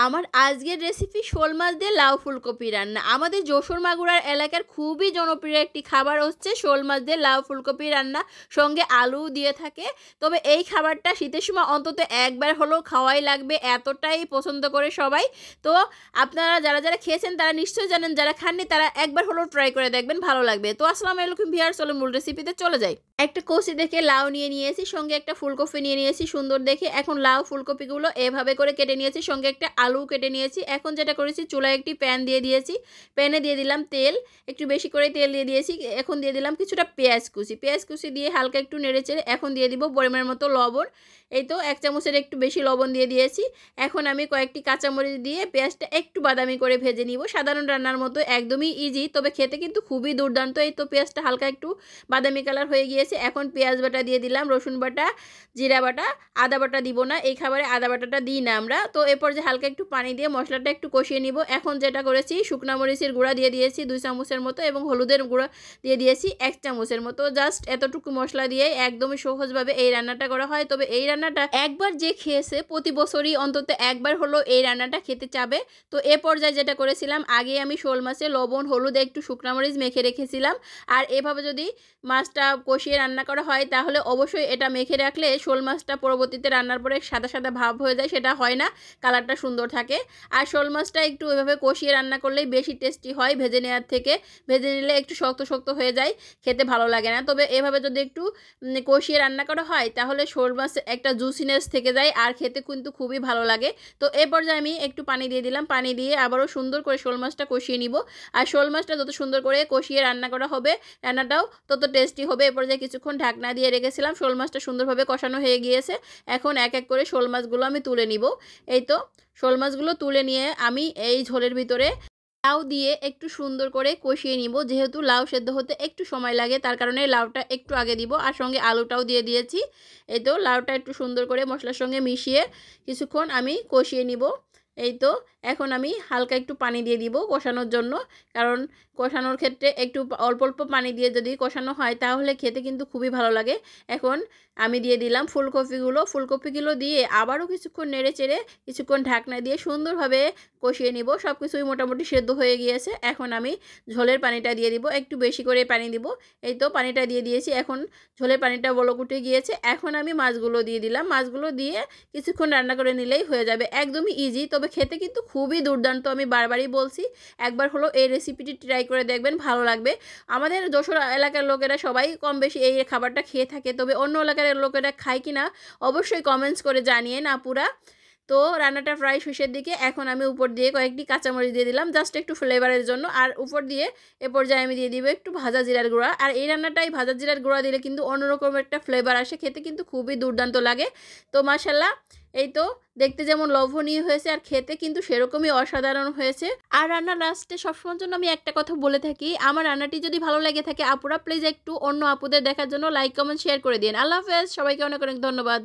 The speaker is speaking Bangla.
আমার আজকের রেসিপি শোল মাছ দিয়ে লাউ ফুলকপি রান্না। আমাদের যশোর মাগুরার এলাকার খুবই জনপ্রিয় একটি খাবার হচ্ছে শোল মাছ দিয়ে লাউ ফুলকপি রান্না, সঙ্গে আলু দিয়ে থাকে। তবে এই খাবারটা শীতের সময় অন্তত একবার হলেও খাওয়াই লাগবে, এতটাই পছন্দ করে সবাই। তো আপনারা যারা যারা খেয়েছেন তারা নিশ্চয়ই জানেন, যারা খাননি তারা একবার হলেও ট্রাই করে দেখবেন, ভালো লাগবে। তো আসসালামু আলাইকুম ভিউয়ার্স, চলো মূল রেসিপিতে চলে যাই। একটা কষি দেখে লাউ নিয়ে নিয়েছি, সঙ্গে একটা ফুলকপি নিয়ে নিয়েছি সুন্দর দেখে। এখন লাউ ফুলকপিগুলো এভাবে করে কেটে নিয়েছি, সঙ্গে একটা আলু কেটে নিয়েছি। এখন যেটা করেছি, চুলায় একটি প্যান দিয়ে দিয়েছি, প্যানে দিয়ে দিলাম তেল, একটু বেশি করে তেল দিয়ে দিয়েছি। এখন দিয়ে দিলাম কিছুটা পেঁয়াজ কুচি দিয়ে হালকা একটু নেড়ে চেড়ে এখন দিয়ে দিব পরিমাণ মতো লবণ। এই তো 1 চামচের একটু বেশি লবণ দিয়ে দিয়েছি। এখন আমি কয়েকটি কাঁচামরিচ দিয়ে পেঁয়াজটা একটু বাদামি করে ভেজে নিব। সাধারণ রান্নার মতো একদমই ইজি, তবে খেতে কিন্তু খুবই দুর্দান্ত। এই তো পেঁয়াজটা হালকা একটু বাদামি কালার হয়ে গিয়েছে। এখন পেঁয়াজ বাটা দিয়ে দিলাম, রসুন বাটা, জিরা বাটা, আদা বাটা দিব না, এই খাবারে আদা বাটাটা দিই না আমরা। তো এরপর যে হালকা একটু পানি দিয়ে মশলাটা একটু কষিয়ে নিব। এখন যেটা করেছি, শুকনা মরিচের গুঁড়া দিয়ে দিয়েছি 2 চামচের মতো, এবং হলুদের গুঁড়া দিয়ে দিয়েছি 1 চামচের মতো। জাস্ট এতটুকু মশলা দিয়ে একদমই সহজভাবে এই রান্নাটা করা হয়। তবে এই রান্নাটা একবার যে খেয়েছে প্রতি বছরই অন্তত একবার হলো এই রান্নাটা খেতে চাবে। তো এ পর্যায়ে যেটা করেছিলাম, আগে আমি শোল মাছে লবণ হলুদ একটু শুকনা মরিচ মেখে রেখেছিলাম। আর এভাবে যদি মাছটা কষিয়ে রান্না করা হয় তাহলে অবশ্যই এটা মেখে রাখলে শোল মাছটা পরবর্তীতে রান্নার পরে সাদা সাদা ভাব হয়ে যায়, সেটা হয় না, কালারটা সুন্দর থাকে। আর শোল মাছটা একটু এভাবে কষিয়ে রান্না করলেই বেশি টেস্টি হয় ভেজে নেওয়ার থেকে। ভেজে নিলে একটু শক্ত শক্ত হয়ে যায়, খেতে ভালো লাগে না। তবে এভাবে যদি একটু কষিয়ে রান্না করা হয় তাহলে শোল মাছ একটা জুসিনেস থেকে যায়, আর খেতে কিন্তু খুবই ভালো লাগে। তো এই পর্যায়ে আমি একটু পানি দিয়ে দিলাম, পানি দিয়ে আবারও সুন্দর করে শোল মাছটা কষিয়ে নিব। আর শোল মাছটা যত সুন্দর করে কষিয়ে রান্না করা হবে, রান্নাটাও তত টেস্টি হবে। এ পর্যায়ে কিছুক্ষণ ঢাকনা দিয়ে রেখেছিলাম, শোল মাছটা সুন্দরভাবে কষানো হয়ে গিয়েছে। এখন এক এক করে শোল মাছগুলো আমি তুলে নিব। এই তো শোল মাছগুলো তুলে নিয়ে আমি এই ঝোলের ভিতরে লাউ দিয়ে একটু সুন্দর করে কষিয়ে নিব। যেহেতু লাউ সেদ্ধ হতে একটু সময় লাগে, তার কারণে লাউটা একটু আগে দিব। আর সঙ্গে আলুটাও দিয়ে দিয়েছি। এই তো লাউটা একটু সুন্দর করে মশলার সঙ্গে মিশিয়ে কিছুক্ষণ আমি কষিয়ে নিব। এই তো এখন আমি হালকা একটু পানি দিয়ে দিব কষানোর জন্য, কারণ কষানোর ক্ষেত্রে একটু অল্প অল্প পানি দিয়ে যদি কষানো হয় তাহলে খেতে কিন্তু খুবই ভালো লাগে। এখন আমি দিয়ে দিলাম ফুলকপিগুলো দিয়ে আবারও কিছুক্ষণ নেড়ে চেড়ে কিছুক্ষণ ঢাকনা দিয়ে সুন্দরভাবে কষিয়ে নিব। সব কিছুই মোটামুটি সেদ্ধ হয়ে গিয়েছে। এখন আমি ঝোলের পানিটা দিয়ে দিব, একটু বেশি করে পানি দিব। এই তো পানিটা দিয়ে দিয়েছি। এখন ঝোলের পানিটা বলক উঠে গিয়েছে। এখন আমি মাছগুলো দিয়ে দিলাম, মাছগুলো দিয়ে কিছুক্ষণ রান্না করে নিলেই হয়ে যাবে, একদমই ইজি। তবে খেতে কিন্তু খুবই দুর্দান্ত, আমি বারবারই বলছি, একবার হলো এই রেসিপিটি ট্রাই করে দেখবেন, ভালো লাগবে। আমাদের যশোর এলাকার লোকেরা সবাই কম বেশি এই খাবারটা খেয়ে থাকে, তবে অন্য এলাকার লোকেরা খায় কিনা অবশ্যই কমেন্টস করে জানিয়েন আপুরা। তো রান্নাটা প্রায় শেষের দিকে। এখন আমি উপর দিয়ে কয়েকটি কাঁচামরিচ দিয়ে দিলাম জাস্ট একটু ফ্লেভারের জন্য। আর উপর দিয়ে এ পর্যায়ে আমি দিয়ে দিব একটু ভাজা জিরার গুঁড়া। আর এই রান্নাটাই ভাজা জিরার গুঁড়া দিলে কিন্তু অন্যরকম একটা ফ্লেভার আসে, খেতে কিন্তু খুবই দুর্দান্ত লাগে। তো মাশাল্লাহ, এই তো দেখতে যেমন লোভনীয় হয়েছে আর খেতে কিন্তু সেরকমই অসাধারণ হয়েছে। আর রান্নার লাস্টে সবসময়ের জন্য আমি একটা কথা বলে থাকি, আমার রান্নাটি যদি ভালো লেগে থাকে আপুরা প্লিজ একটু অন্য আপুদের দেখার জন্য লাইক কমেন্ট শেয়ার করে দিন। আল্লাহ হাফেজ, সবাইকে অনেক অনেক ধন্যবাদ।